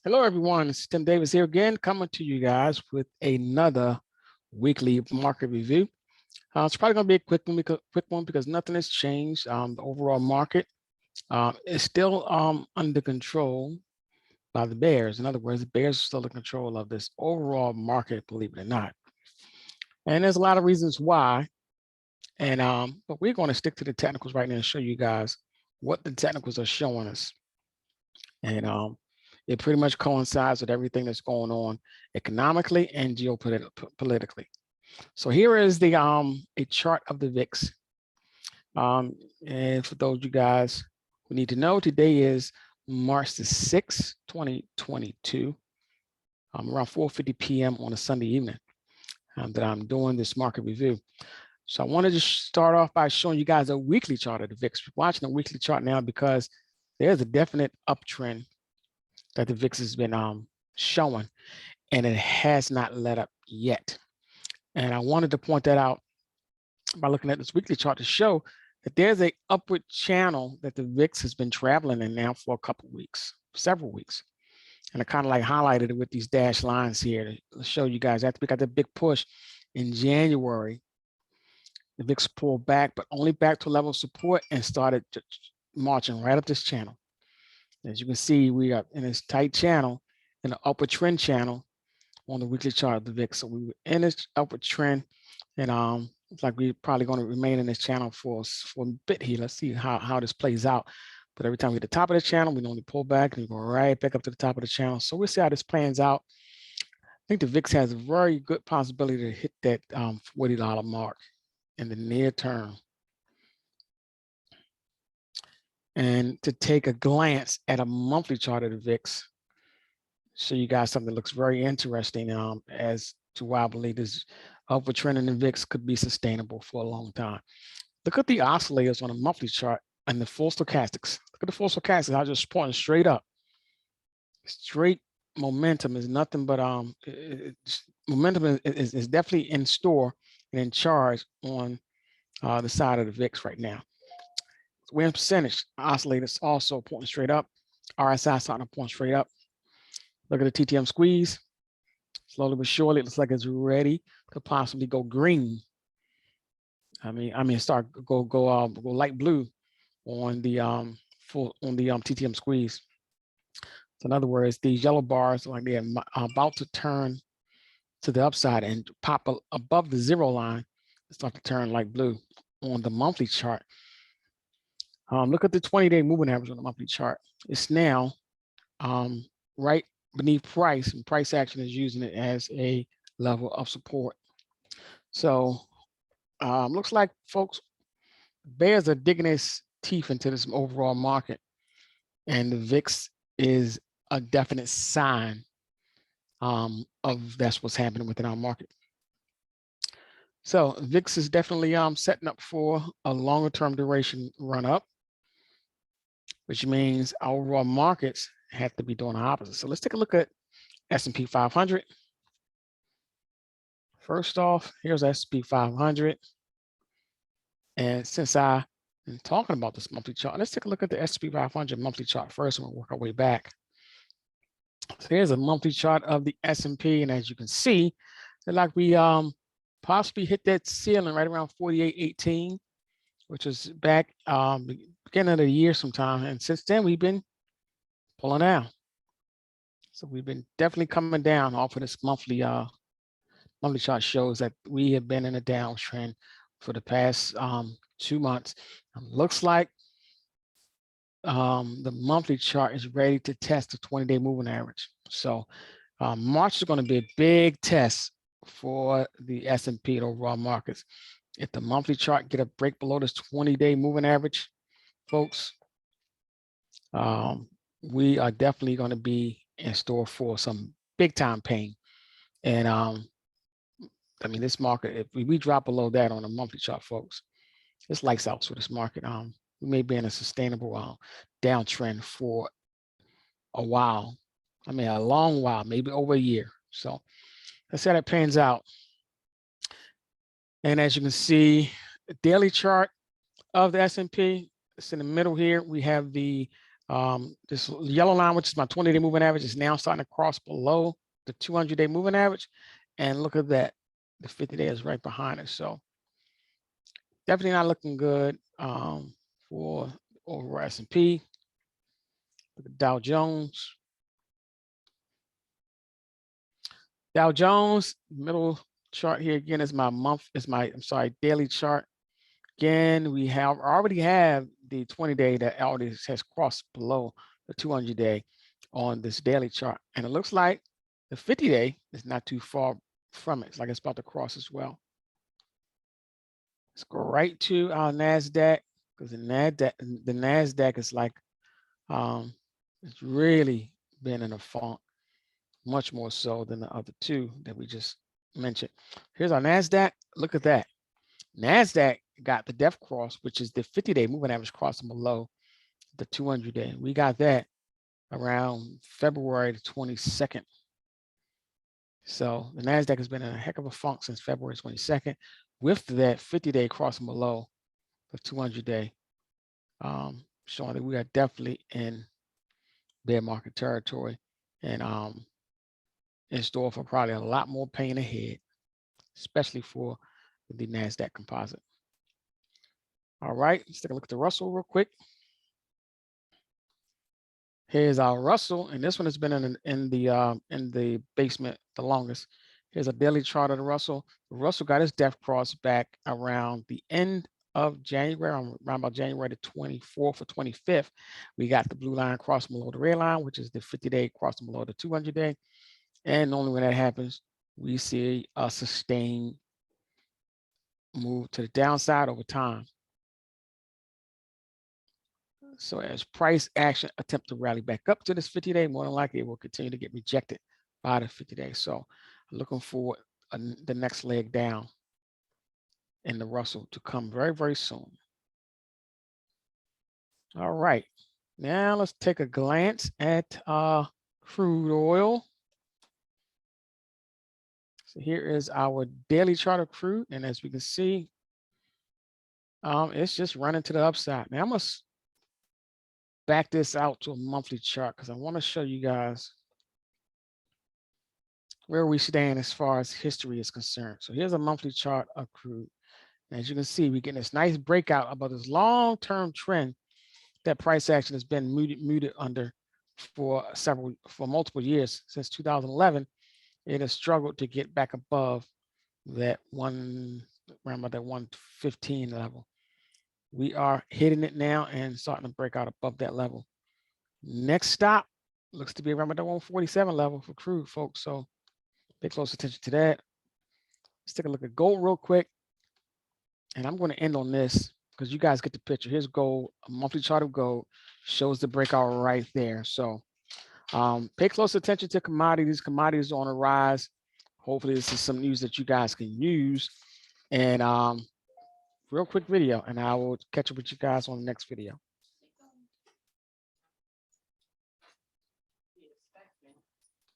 Hello, everyone. It's Tim Davis here again, coming to you guys with another weekly market review. It's probably going to be a quick one because nothing has changed. The overall market is still under control by the bears. In other words, the bears are still in control of this overall market, believe it or not. And there's a lot of reasons why. And but we're going to stick to the technicals right now and show you guys what the technicals are showing us. And it pretty much coincides with everything that's going on economically and geopolitically. So here is the a chart of the VIX. And for those of you guys who need to know, today is March the 6th, 2022, around 4:50 p.m. on a Sunday evening that I'm doing this market review. So I wanted to start off by showing you guys a weekly chart of the VIX. We're watching a weekly chart now because there's a definite uptrend that the VIX has been showing, and it has not let up yet. And I wanted to point that out by looking at this weekly chart to show that there's a upward channel that the VIX has been traveling in now for a couple of weeks, several weeks. And I kind of like highlighted it with these dashed lines here to show you guys after we got the big push in January, the VIX pulled back, but only back to a level of support and started marching right up this channel. As you can see, we are in this tight channel, in an upward trend channel on the weekly chart of the VIX. So we were in this upward trend, and it's like we're probably going to remain in this channel for a bit here. Let's see how this plays out. But every time we hit the top of the channel, we normally pull back and we go right back up to the top of the channel. So we'll see how this plans out. I think the VIX has a very good possibility to hit that $40 mark in the near term. And to take a glance at a monthly chart of the VIX, show you guys something that looks very interesting as to why I believe this upward trend in the VIX could be sustainable for a long time. Look at the oscillators on a monthly chart and the full stochastics. Look at the full stochastics. I just pointing straight up. Straight momentum is nothing but momentum is definitely in store and in charge on the side of the VIX right now. We're in percentage oscillators also pointing straight up. RSI starting to point straight up. Look at the TTM squeeze. Slowly but surely, it looks like it's ready to possibly go green. I mean, start go light blue on the TTM squeeze. So in other words, these yellow bars like they're about to turn to the upside and pop above the zero line and start to turn light blue on the monthly chart. Look at the 20-day moving average on the monthly chart. It's now right beneath price, and price action is using it as a level of support. So looks like, folks, bears are digging its teeth into this overall market, and the VIX is a definite sign of that's what's happening within our market. So VIX is definitely setting up for a longer term duration run up, which means our overall markets have to be doing the opposite. So let's take a look at S&P 500. First off, here's S&P 500. And since I've been talking about this monthly chart, let's take a look at the S&P 500 monthly chart first, and we'll work our way back. So here's a monthly chart of the S&P, and as you can see, it's like we possibly hit that ceiling right around 48.18, which is back beginning of the year sometime, and since then we've been pulling down. So we've been definitely coming down off of this monthly chart. Shows that we have been in a downtrend for the past 2 months. Looks like the monthly chart is ready to test the 20-day moving average. So March is going to be a big test for the S&P and overall markets. If the monthly chart get a break below this 20-day moving average, folks, we are definitely going to be in store for some big time pain. And I mean, this market, if we drop below that on a monthly chart, folks, it's lights out for this market. We may be in a sustainable downtrend for a while. I mean, a long while, maybe over a year. So let's see how that pans out. And as you can see, the daily chart of the S&P, it's in the middle here. We have the This yellow line, which is my 20-day moving average, is now starting to cross below the 200-day moving average. And look at that, the 50-day is right behind it. So definitely not looking good for over S&P. Look at Dow Jones. Dow Jones, middle chart here again is my daily chart. Again, we already have the 20-day that already has crossed below the 200-day on this daily chart. And it looks like the 50-day is not too far from it. It's like it's about to cross as well. Let's go right to our Nasdaq, because the Nasdaq is like it's really been in a funk, much more so than the other two that we just mentioned. Here's our Nasdaq. Look at that. Nasdaq got the depth cross, which is the 50-day moving average crossing below the 200-day. We got that around February the 22nd. So the Nasdaq has been in a heck of a funk since February 22nd, with that 50-day crossing below the 200-day, showing that we are definitely in bear market territory and in store for probably a lot more pain ahead, especially for the Nasdaq composite. All right, let's take a look at the Russell real quick. Here's our Russell, and this one has been in the basement the longest. Here's a daily chart of the Russell. The Russell got his depth cross back around the end of January, around about January the 24th or 25th. We got the blue line crossing below the red line, which is the 50-day crossing below the 200-day. And normally when that happens, we see a sustained move to the downside over time. So as price action attempt to rally back up to this 50-day, more than likely it will continue to get rejected by the 50-day. So I'm looking for the next leg down in the Russell to come very, very soon. All right, now let's take a glance at crude oil. So here is our daily chart of crude, and as we can see, it's just running to the upside. Now I must back this out to a monthly chart because I want to show you guys where we stand as far as history is concerned. So here's a monthly chart of crude. And as you can see, we're getting this nice breakout about this long-term trend that price action has been muted under for multiple years. Since 2011, it has struggled to get back above that around about that 115 level. We are hitting it now and starting to break out above that level. Next stop looks to be around about that 147 level for crude, folks. So pay close attention to that. Let's take a look at gold real quick. And I'm going to end on this because you guys get the picture. Here's gold, a monthly chart of gold shows the breakout right there. So pay close attention to commodities. Commodities are on a rise. Hopefully this is some news that you guys can use. And real quick video, and I will catch up with you guys on the next video.